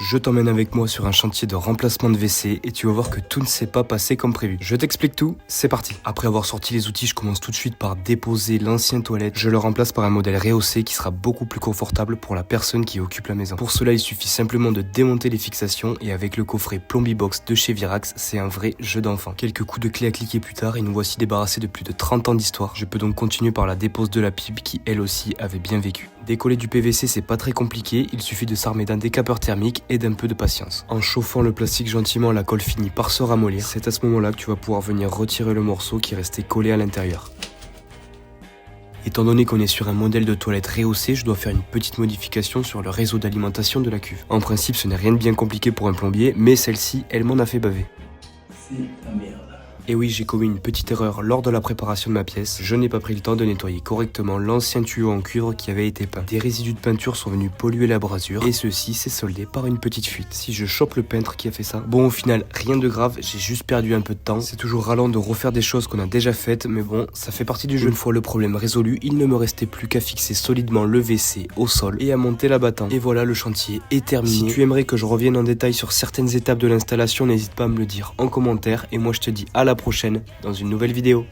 Je t'emmène avec moi sur un chantier de remplacement de WC et tu vas voir que tout ne s'est pas passé comme prévu. Je t'explique tout, c'est parti. Après avoir sorti les outils, je commence tout de suite par déposer l'ancienne toilette. Je le remplace par un modèle rehaussé qui sera beaucoup plus confortable pour la personne qui occupe la maison. Pour cela, il suffit simplement de démonter les fixations et avec le coffret Plombibox de chez Virax, c'est un vrai jeu d'enfant. Quelques coups de clé à cliquer plus tard et nous voici débarrassés de plus de 30 ans d'histoire. Je peux donc continuer par la dépose de la pipe qui elle aussi avait bien vécu. Décoller du PVC, c'est pas très compliqué, il suffit de s'armer d'un décapeur thermique et d'un peu de patience. En chauffant le plastique gentiment, la colle finit par se ramollir. C'est à ce moment-là que tu vas pouvoir venir retirer le morceau qui restait collé à l'intérieur. Étant donné qu'on est sur un modèle de toilette rehaussé, je dois faire une petite modification sur le réseau d'alimentation de la cuve. En principe, ce n'est rien de bien compliqué pour un plombier, mais celle-ci, elle m'en a fait baver. C'est la merde. Et oui, j'ai commis une petite erreur lors de la préparation de ma pièce. Je n'ai pas pris le temps de nettoyer correctement l'ancien tuyau en cuivre qui avait été peint. Des résidus de peinture sont venus polluer la brasure et ceci s'est soldé par une petite fuite. Si je chope le peintre qui a fait ça, bon au final rien de grave, j'ai juste perdu un peu de temps. C'est toujours ralent de refaire des choses qu'on a déjà faites, mais bon, ça fait partie du jeu. Une fois le problème résolu, il ne me restait plus qu'à fixer solidement le WC au sol et à monter la battante. Et voilà, le chantier est terminé. Si tu aimerais que je revienne en détail sur certaines étapes de l'installation, n'hésite pas à me le dire en commentaire et moi je te dis à la prochaine dans une nouvelle vidéo.